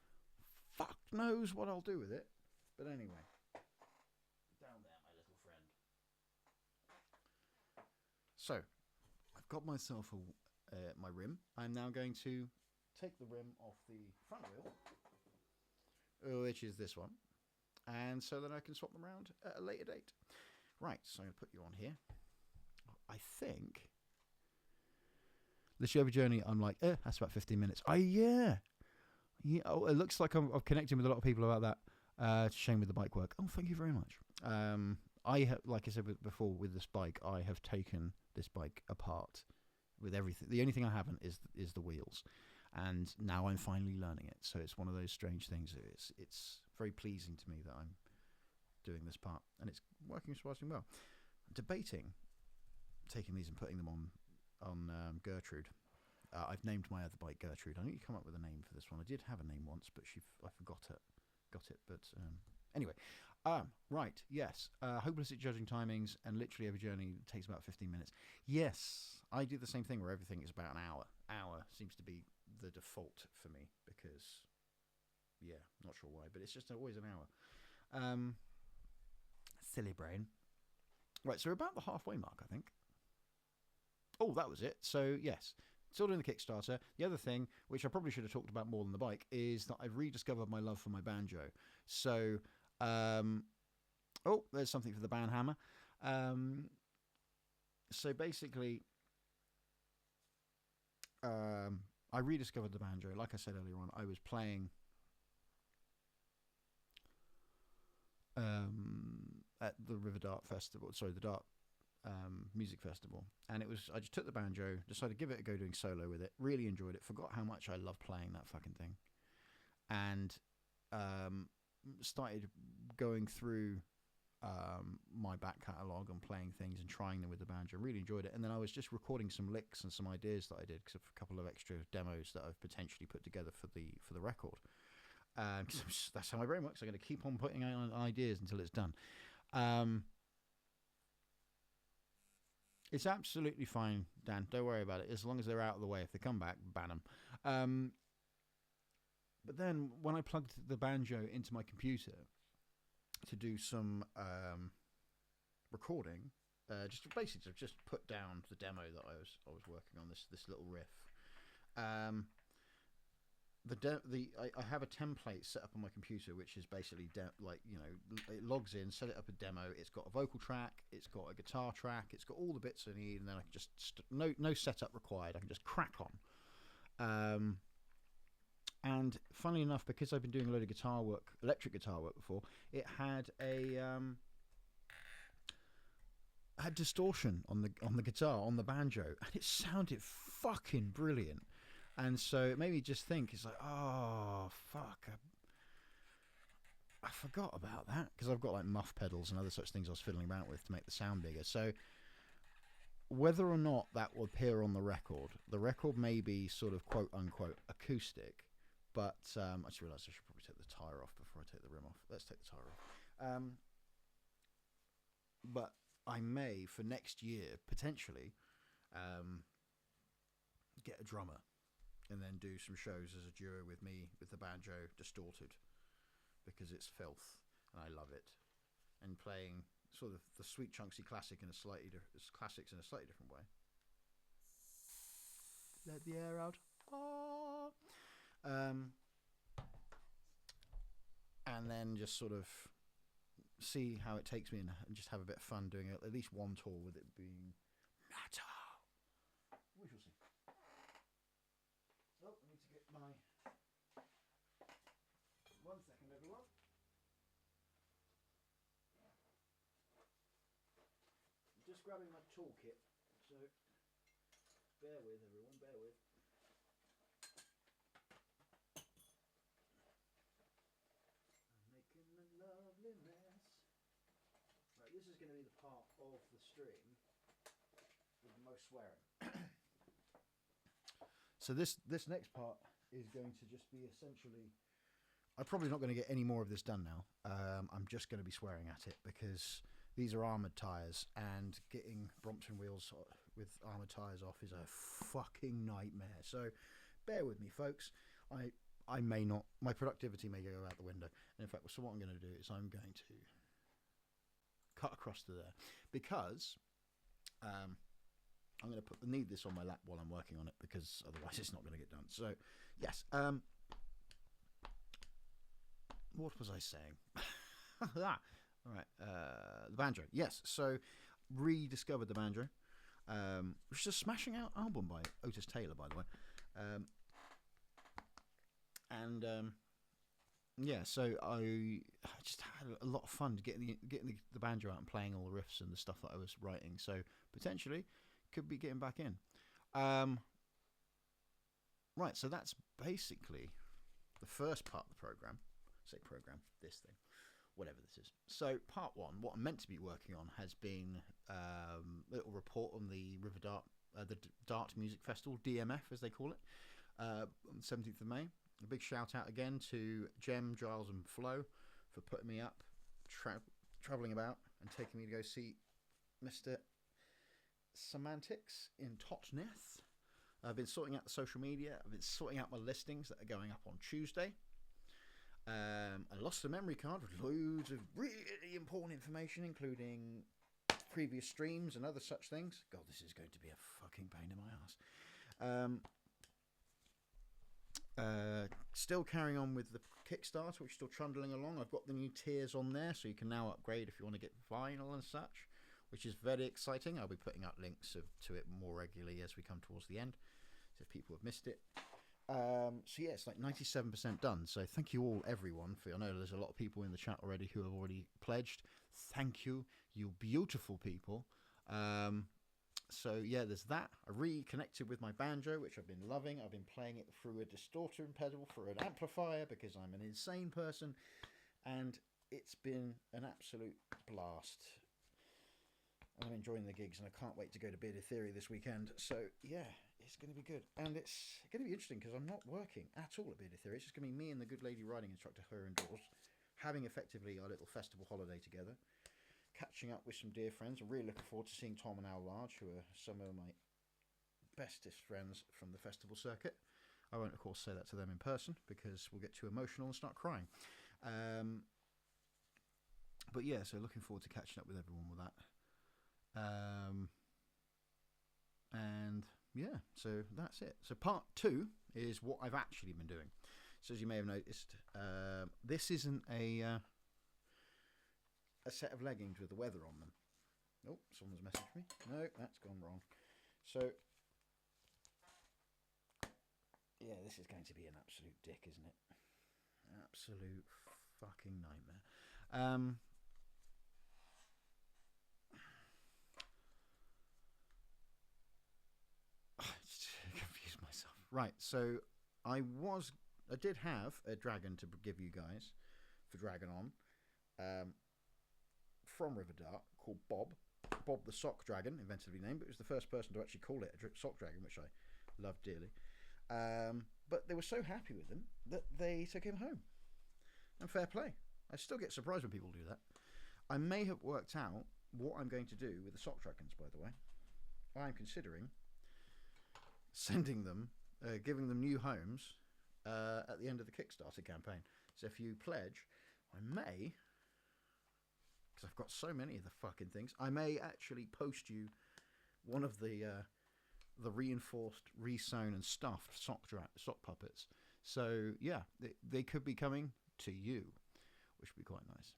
Fuck knows what I'll do with it. But anyway. Down there, my little friend. So, I've got myself my rim. I'm now going to take the rim off the front wheel, which is this one, and so that I can swap them around at a later date. Right, so I'm going to put you on here. I think the Chevy journey, I'm like, that's about 15 minutes. Yeah. Oh, it looks like I'm connecting with a lot of people about that. Shame with the bike work. Oh, thank you very much. I have, like I said before, with this bike, I have taken this bike apart with everything. The only thing I haven't is the wheels, and now I'm finally learning it. So it's one of those strange things. It's very pleasing to me that I'm doing this part, and it's working surprisingly well. I'm debating taking these and putting them on Gertrude. I've named my other bike Gertrude. I need to come up with a name for this one. I did have a name once, but I forgot it. But anyway, right, yes. Hopeless at judging timings, and literally every journey takes about 15 minutes. Yes, I do the same thing where everything is about an hour. Hour seems to be the default for me because, yeah, not sure why, but it's just always an hour. Silly brain. Right, so we're about the halfway mark, I think. Oh, that was it. So, yes, still doing the Kickstarter. The other thing, which I probably should have talked about more than the bike, is that I've rediscovered my love for my banjo. So, oh, there's something for the band hammer. So basically, I rediscovered the banjo. Like I said earlier on, I was playing at the River Dart Festival, the Dart Music Festival, and I just took the banjo, decided to give it a go doing solo with it, really enjoyed it, forgot how much I love playing that fucking thing, and started going through my back catalogue and playing things and trying them with the banjo. Really enjoyed it, and then I was just recording some licks and some ideas that I did, because a couple of extra demos that I've potentially put together for the record. That's how my brain works. I'm going to keep on putting out ideas until it's done. It's absolutely fine, Dan. Don't worry about it. As long as they're out of the way. If they come back, ban them. But then when I plugged the banjo into my computer to do some recording, just put down the demo that I was working on, this little riff. I have a template set up on my computer, which is basically it logs in, set it up a demo. It's got a vocal track, it's got a guitar track, it's got all the bits I need, and then I can just no setup required. I can just crack on. And funnily enough, because I've been doing a load of guitar work, electric guitar work before, it had had distortion on the guitar, on the banjo, and it sounded fucking brilliant. And so it made me just think, it's like, oh, fuck, I forgot about that, because I've got like muff pedals and other such things I was fiddling about with to make the sound bigger. So whether or not that will appear on the record may be sort of quote-unquote acoustic, but I just realised I should probably take the tyre off before I take the rim off. Let's take the tyre off. But I may, for next year, potentially, get a drummer and then do some shows as a duo with me with the banjo distorted, because it's filth and I love it, and playing sort of the Sweetchunksy classics in a slightly different way. Let the air out. And then just sort of see how it takes me, and just have a bit of fun doing it, at least one tour with it being metal. We shall see. Oh, I need to get my 1 second, everyone. just grabbing my toolkit, so bear with everyone, bear with. I'm making a lovely mess. Right, this is going to be the part of the stream with the most swearing. So this next part is going to just be essentially... I'm probably not going to get any more of this done now. I'm just going to be swearing at it because these are armoured tyres, and getting Brompton wheels with armoured tyres off is a fucking nightmare. So bear with me, folks. I may not... My productivity may go out the window. And in fact, so what I'm going to do is I'm going to cut across to there because I'm going to need this on my lap while I'm working on it because otherwise it's not going to get done. So, yes. What was I saying? All right. The banjo. Yes. So, rediscovered the banjo, which is a smashing out album by Otis Taylor, by the way. Yeah. So I just had a lot of fun getting the banjo out and playing all the riffs and the stuff that I was writing. So potentially could be getting back in. Right. So that's basically the first part of the program. Say program, this thing, whatever this is. So part one, what I'm meant to be working on has been a little report on the the Dart Music Festival, DMF as they call it, on the 17th of May. A big shout out again to Gem, Giles and Flo for putting me up, travelling about and taking me to go see Mr. Semantics in Totnes. I've been sorting out the social media. I've been sorting out my listings that are going up on Tuesday. I lost a memory card with loads of really important information, including previous streams and other such things. God, this is going to be a fucking pain in my ass. Still carrying on with the Kickstarter, which is still trundling along. I've got the new tiers on there, so you can now upgrade if you want to get vinyl and such, which is very exciting. I'll be putting out links to it more regularly as we come towards the end, so if people have missed it. So yeah, it's like 97% done. So thank you all, everyone. I know there's a lot of people in the chat already who have already pledged. Thank you, you beautiful people. So yeah, there's that. I reconnected with my banjo, which I've been loving. I've been playing it through a distorter and pedal for an amplifier because I'm an insane person, and it's been an absolute blast. I'm enjoying the gigs, and I can't wait to go to Bearded Theory this weekend. So yeah, it's going to be good, and it's going to be interesting because I'm not working at all at Bearded Theory. It's just going to be me and the good lady riding instructor, her indoors, having effectively our little festival holiday together, catching up with some dear friends. I'm really looking forward to seeing Tom and Al Large, who are some of my bestest friends from the festival circuit. I won't, of course, say that to them in person because we'll get too emotional and start crying. But yeah, so looking forward to catching up with everyone with that. And yeah, so that's it. So part two is what I've actually been doing. So as you may have noticed, this isn't a set of leggings with the weather on them. Oh, someone's messaged me. No, that's gone wrong. So yeah, this is going to be an absolute dick, isn't it? Absolute fucking nightmare. Confused myself. Right, so I did have a dragon to give you guys for Dragon On, from Riverdart, called Bob the Sock Dragon, inventively named, but it was the first person to actually call it a sock dragon, which I love dearly. But they were so happy with him that they took him home. And fair play. I still get surprised when people do that. I may have worked out what I'm going to do with the sock dragons, by the way. I'm considering sending them, giving them new homes at the end of the Kickstarter campaign. So if you pledge, I may, because I've got so many of the fucking things, I may actually post you one of the reinforced, resewn and stuffed sock puppets. So yeah, they could be coming to you, which would be quite nice.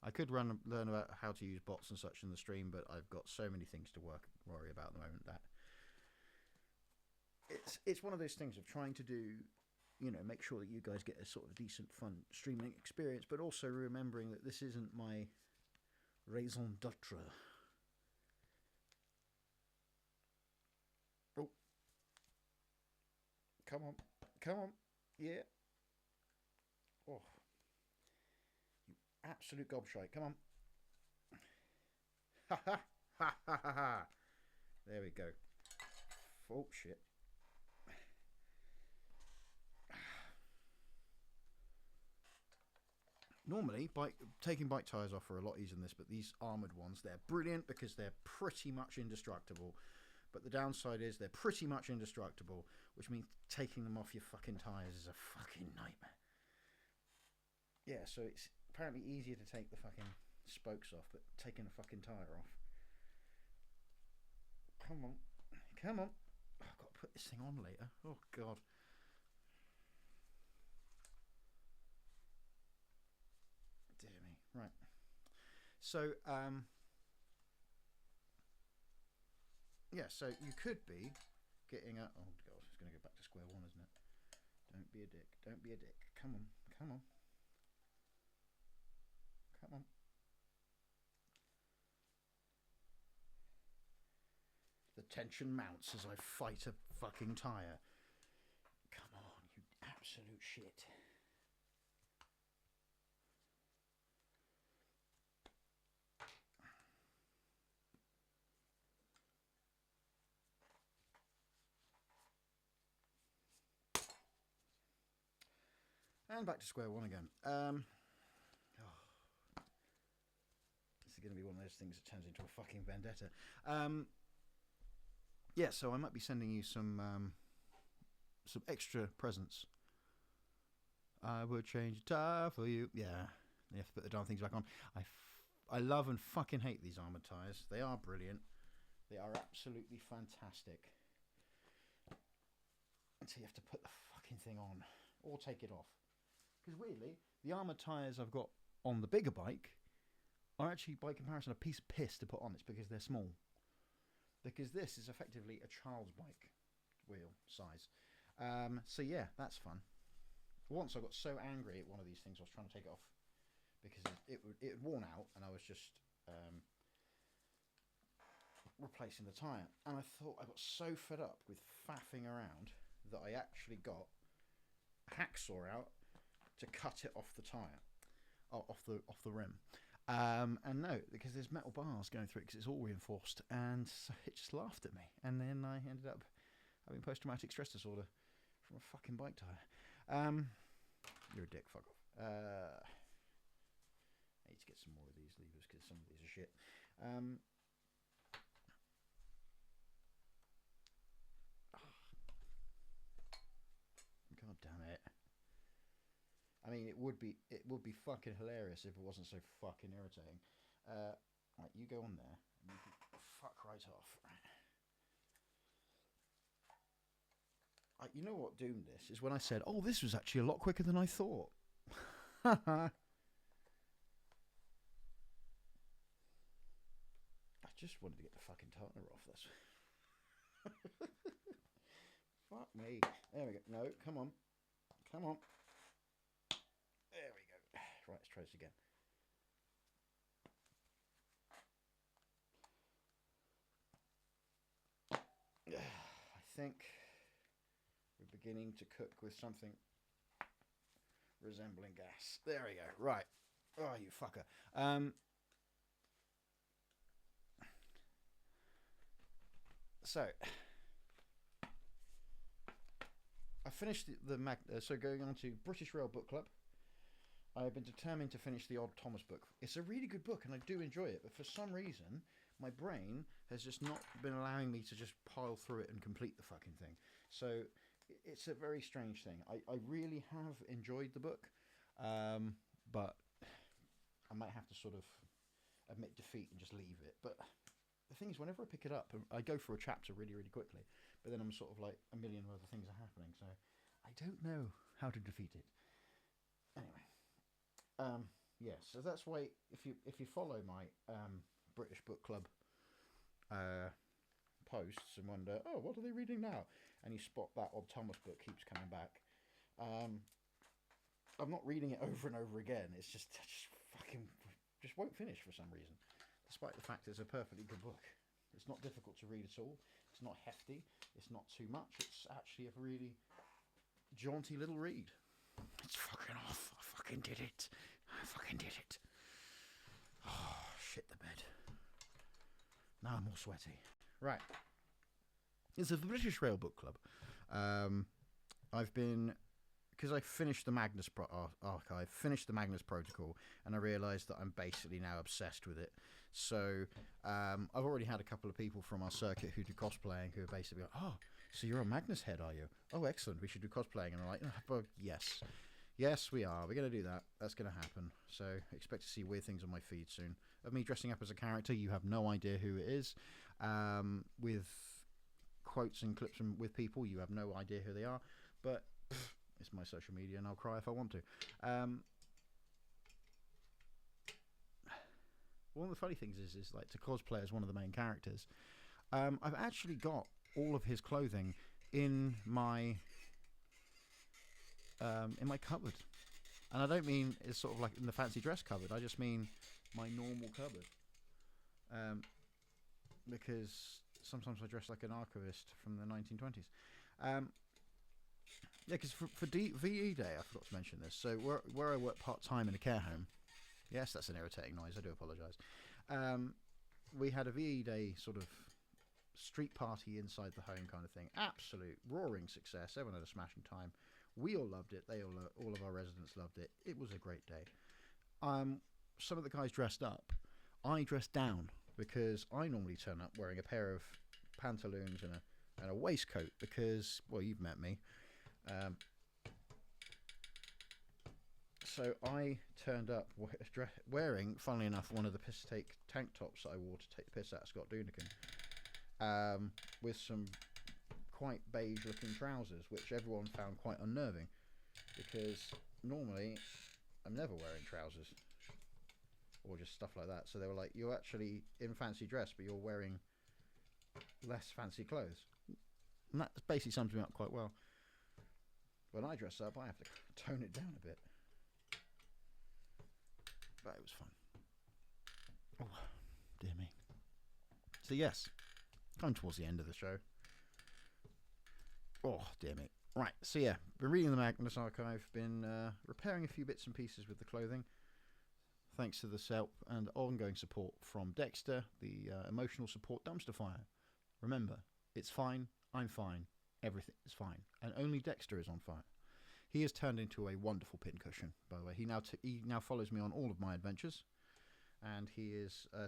I could learn about how to use bots and such in the stream, but I've got so many things to worry about at the moment that it's one of those things of trying to do you know, make sure that you guys get a sort of decent, fun streaming experience, but also remembering that this isn't my raison d'etre. Oh, come on, come on, yeah. Oh, you absolute gobshite! Come on. Ha ha ha ha ha ha. There we go. Oh shit. Normally, taking bike tyres off are a lot easier than this, but these armoured ones, they're brilliant because they're pretty much indestructible. But the downside is they're pretty much indestructible, which means taking them off your fucking tyres is a fucking nightmare. Yeah, so it's apparently easier to take the fucking spokes off, but taking a fucking tyre off. Come on. Come on. Oh, I've got to put this thing on later. Oh, God. Dear me. Right. So, yeah, so you could be getting a... Oh, God, it's going to go back to square one, isn't it? Don't be a dick. Don't be a dick. Come on. Come on. Come on. The tension mounts as I fight a fucking tyre. Come on, you absolute shit. And back to square one again. This is going to be one of those things that turns into a fucking vendetta. Yeah, so I might be sending you some extra presents. I would change a tire for you. Yeah, you have to put the darn things back on. I love and fucking hate these armoured tyres. They are brilliant. They are absolutely fantastic. So you have to put the fucking thing on or take it off. Because weirdly, the armoured tyres I've got on the bigger bike are actually, by comparison, a piece of piss to put on. It's because they're small. Because this is effectively a child's bike wheel size. So yeah, that's fun. Once I got so angry at one of these things, I was trying to take it off because it had worn out, and I was just replacing the tyre. And I thought, I got so fed up with faffing around that I actually got a hacksaw out to cut it off the tyre, off the rim. And no, because there's metal bars going through it because it's all reinforced, and so it just laughed at me, and then I ended up having post-traumatic stress disorder from a fucking bike tyre. You're a dick, fuck off. I need to get some more of these levers because some of these are shit. God damn it. I mean, it would be fucking hilarious if it wasn't so fucking irritating. Right, you go on there and you can fuck right off. You know what doomed this is when I said, "Oh, this was actually a lot quicker than I thought." I just wanted to get the fucking tartner off. That's fuck me. There we go. No, come on, come on. There we go. Right, let's try this again. I think we're beginning to cook with something resembling gas. There we go. Right. Oh, you fucker. So I finished the so going on to British Rail Book Club. I have been determined to finish the Odd Thomas book. It's a really good book and I do enjoy it, but for some reason my brain has just not been allowing me to just pile through it and complete the fucking thing. So it's a very strange thing. I really have enjoyed the book, but I might have to sort of admit defeat and just leave it. But the thing is, whenever I pick it up, I go through a chapter really, really quickly, but then I'm sort of like a million other things are happening, so I don't know how to defeat it. Anyway. Yeah, so that's why if you follow my British Book Club posts and wonder, oh, what are they reading now? And you spot that Odd Thomas book keeps coming back. I'm not reading it over and over again. It's just fucking just won't finish for some reason, despite the fact it's a perfectly good book. It's not difficult to read at all. It's not hefty. It's not too much. It's actually a really jaunty little read. It's fucking off. I fucking did it. I fucking did it. Oh, shit the bed. Now I'm all sweaty. Right. It's the British Rail Book Club. I've been... Because I finished the Magnus archive, finished the Magnus Protocol, and I realised that I'm basically now obsessed with it. So I've already had a couple of people from our circuit who do cosplaying who are basically like, oh, so you're a Magnus head, are you? Oh, excellent, we should do cosplaying. And I'm like, oh, yes. Yes, we are. We're going to do that. That's going to happen. So expect to see weird things on my feed soon. Of me dressing up as a character, you have no idea who it is. With quotes and clips and with people, you have no idea who they are. But... it's my social media, and I'll cry if I want to. One of the funny things is like to cosplay as one of the main characters. I've actually got all of his clothing in my cupboard, and I don't mean it's sort of like in the fancy dress cupboard. I just mean my normal cupboard, because sometimes I dress like an archivist from the 1920s. Yeah, because for VE Day, I forgot to mention this. So where I work part-time in a care home, yes, that's an irritating noise, I do apologise. We had a VE Day sort of street party inside the home kind of thing. Absolute roaring success. Everyone had a smashing time. We all loved it. All of our residents loved it. It was a great day. Some of the guys dressed up. I dressed down because I normally turn up wearing a pair of pantaloons and a waistcoat because, well, you've met me. So I turned up wearing, funnily enough, one of the piss take tank tops that I wore to take the piss out of Scott Dunican, with some quite beige looking trousers, which everyone found quite unnerving, because normally I'm never wearing trousers or just stuff like that. So they were like, you're actually in fancy dress, but you're wearing less fancy clothes. And that basically sums me up quite well. When I dress up, I have to tone it down a bit. But it was fun. Oh, dear me. So yes, coming towards the end of the show. Oh, dear me. Right, so yeah, been reading the Magnus archive, been repairing a few bits and pieces with the clothing. Thanks to the help and ongoing support from Dexter, the emotional support dumpster fire. Remember, it's fine, I'm fine, everything is fine, and only Dexter is on fire. He has turned into a wonderful pincushion, by the way. He now follows me on all of my adventures, and he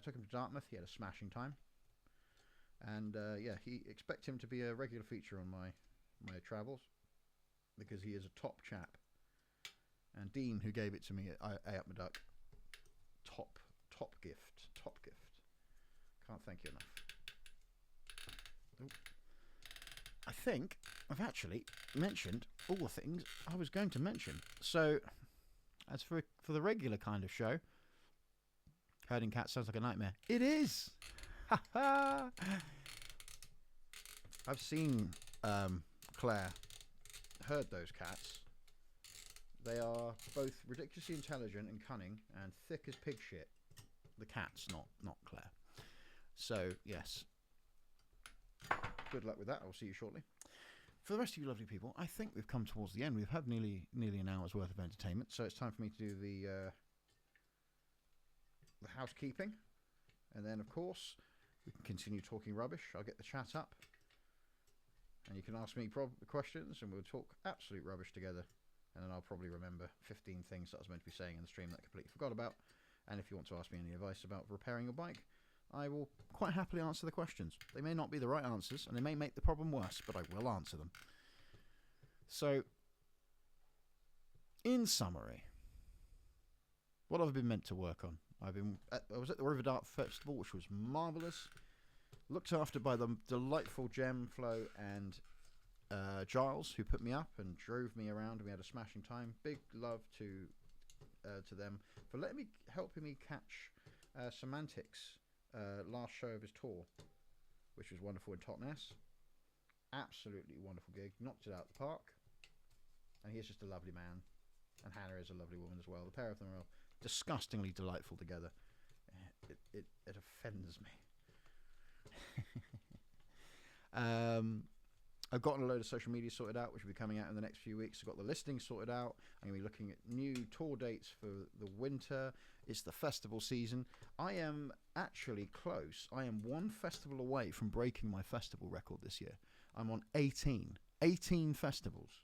took him to Dartmouth. He had a smashing time, and yeah, expect him to be a regular feature on my travels, because he is a top chap. And Dean, who gave it to me at Up My Duck, top gift. Can't thank you enough. Oop. I think I've actually mentioned all the things I was going to mention. So, as for the regular kind of show, herding cats sounds like a nightmare. It is! Ha ha! I've seen Claire herd those cats. They are both ridiculously intelligent and cunning and thick as pig shit. The cats, not Claire. So, yes. Good luck with that. I'll see you shortly. For the rest of you lovely people, I think we've come towards the end. We've had nearly an hour's worth of entertainment, so it's time for me to do the housekeeping. And then, of course, we can continue talking rubbish. I'll get the chat up. And you can ask me questions, and we'll talk absolute rubbish together. And then I'll probably remember 15 things that I was meant to be saying in the stream that I completely forgot about. And if you want to ask me any advice about repairing your bike, I will quite happily answer the questions. They may not be the right answers, and they may make the problem worse, but I will answer them. So, in summary, what have I been meant to work on? I was at the River Dart Festival, which was marvellous. Looked after by the delightful Gem Flo and Giles, who put me up and drove me around, and we had a smashing time. Big love to them for helping me catch Semantics' last show of his tour, which was wonderful in Totnes. Absolutely wonderful gig. Knocked it out of the park. and he is just a lovely man, and Hannah is a lovely woman as well. The pair of them are disgustingly delightful together. It offends me. I've gotten a load of social media sorted out, which will be coming out in the next few weeks. I've got the listings sorted out. I'm going to be looking at new tour dates for the winter. It's the festival season. I am actually close. I am one festival away from breaking my festival record this year. I'm on 18 festivals.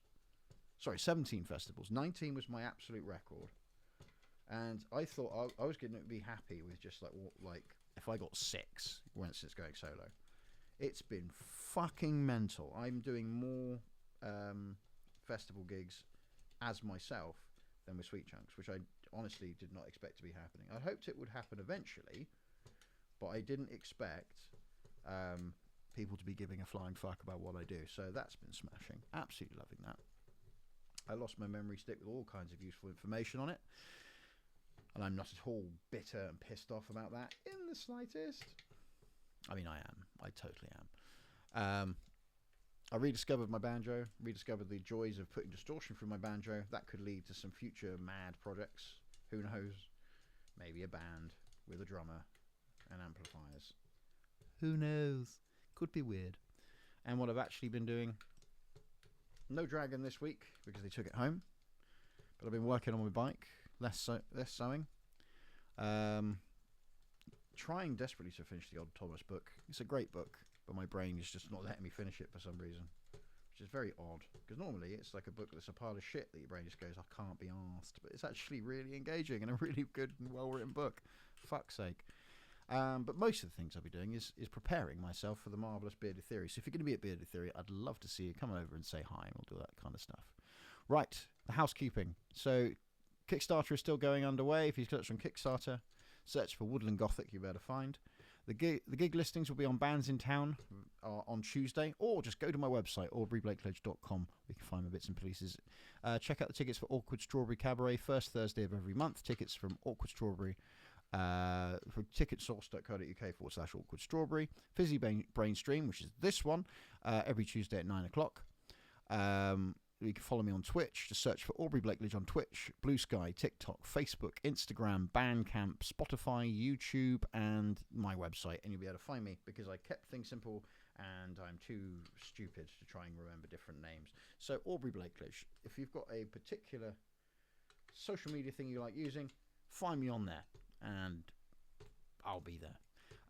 Sorry, 17 festivals. 19 was my absolute record. And I thought I was going to be happy with just like if I got 6 once it's going solo. It's been fucking mental. I'm doing more festival gigs as myself than with Sweetchunks, which I honestly did not expect to be happening. I hoped it would happen eventually, but I didn't expect people to be giving a flying fuck about what I do. So that's been smashing. Absolutely loving that. I lost my memory stick with all kinds of useful information on it, and I'm not at all bitter and pissed off about that in the slightest. I mean, I am. I totally am. I rediscovered my banjo, rediscovered the joys of putting distortion through my banjo. That could lead to some future mad projects. Who knows? Maybe a band with a drummer and amplifiers. Who knows? Could be weird. And what I've actually been doing, no dragon this week because they took it home. But I've been working on my bike, less sewing. Trying desperately to finish the Odd Thomas book. It's a great book, but my brain is just not letting me finish it for some reason, which is very odd, because normally it's like a book that's a pile of shit that your brain just goes, I can't be arsed, but it's actually really engaging and a really good and well written book. Fuck's sake. But most of the things I'll be doing is preparing myself for the marvellous Bearded Theory. So if you're going to be at Bearded Theory, I'd love to see you. Come over and say hi, and we'll do that kind of stuff. Right, the housekeeping. So Kickstarter is still going underway. If you search on Kickstarter, search for Woodland Gothic, you'll be able to find. The gig listings will be on Bands in Town on Tuesday, or just go to my website, aubreyblakeledge.com. We can find my bits and pieces. Check out the tickets for Awkward Strawberry Cabaret, first Thursday of every month. Tickets from Awkward Strawberry, from ticketsource.co.uk/Awkward Strawberry. Fizzy Brainstream, which is this one, every Tuesday at 9 o'clock. You can follow me on Twitch. Just search for Aubrey Blakeledge on Twitch, Blue Sky, TikTok, Facebook, Instagram, Bandcamp, Spotify, YouTube, and my website. And you'll be able to find me because I kept things simple and I'm too stupid to try and remember different names. So Aubrey Blakeledge. If you've got a particular social media thing you like using, find me on there and I'll be there.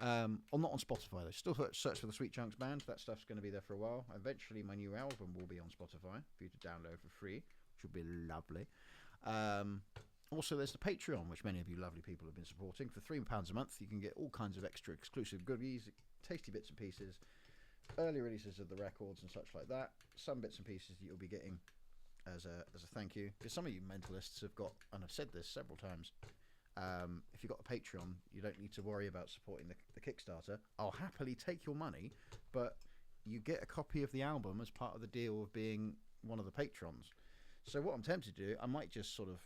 I'm not on Spotify though. Still search for the Sweetchunks band. That stuff's going to be there for a while. Eventually my new album will be on Spotify for you to download for free, which will be lovely. Also there's the Patreon, which many of you lovely people have been supporting. For £3 a month you can get all kinds of extra exclusive goodies, tasty bits and pieces, early releases of the records and such like that. Some bits and pieces that you'll be getting as a thank you, because some of you mentalists have got, and I've said this several times, if you've got a Patreon, you don't need to worry about supporting the Kickstarter. I'll happily take your money, but you get a copy of the album as part of the deal of being one of the patrons. So what I'm tempted to do, I might just sort of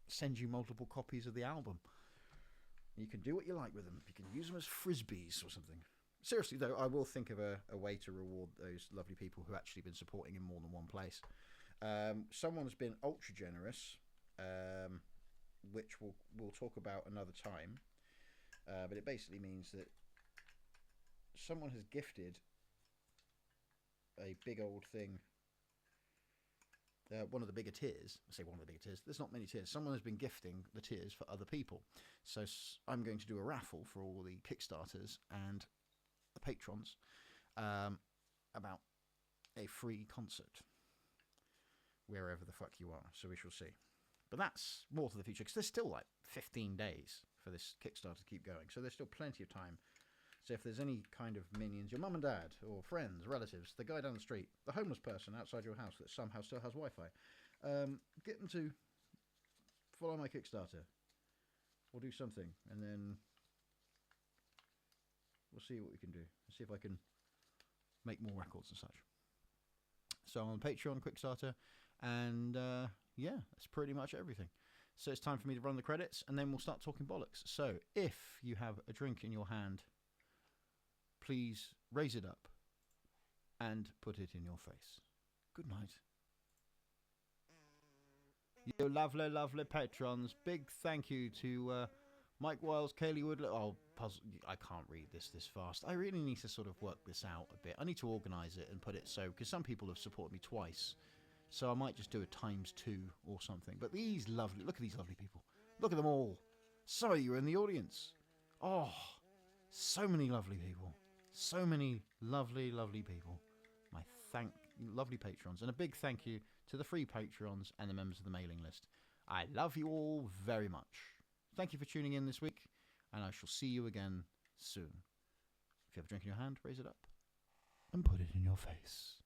send you multiple copies of the album. You can do what you like with them. You can use them as frisbees or something. Seriously though, I will think of a way to reward those lovely people who actually been supporting in more than one place. Someone's been ultra generous, which we'll talk about another time, but it basically means that someone has gifted a big old thing, one of the bigger tiers. I say one of the bigger tiers, there's not many tiers. Someone has been gifting the tiers for other people, so I'm going to do a raffle for all the Kickstarters and the patrons about a free concert wherever the fuck you are, so we shall see. But that's more to the future, because there's still like 15 days for this Kickstarter to keep going. So there's still plenty of time. So if there's any kind of minions, your mum and dad, or friends, relatives, the guy down the street, the homeless person outside your house that somehow still has Wi-Fi, get them to follow my Kickstarter or do something, and then we'll see what we can do. See if I can make more records and such. So I'm on Patreon, Kickstarter, and yeah, that's pretty much everything. So it's time for me to run the credits, and then we'll start talking bollocks. So if you have a drink in your hand, please raise it up and put it in your face. Good night. You lovely, lovely patrons. Big thank you to Mike Wiles, Kaylee Woodland. Oh, puzzle. I can't read this fast. I really need to sort of work this out a bit. I need to organise it and put it so, because some people have supported me twice. So I might just do it ×2 or something. But these lovely, look at these lovely people. Look at them all. Some of you are in the audience. Oh, so many lovely people. So many lovely, lovely people. My lovely patrons. And a big thank you to the free patrons and the members of the mailing list. I love you all very much. Thank you for tuning in this week, and I shall see you again soon. If you have a drink in your hand, raise it up and put it in your face.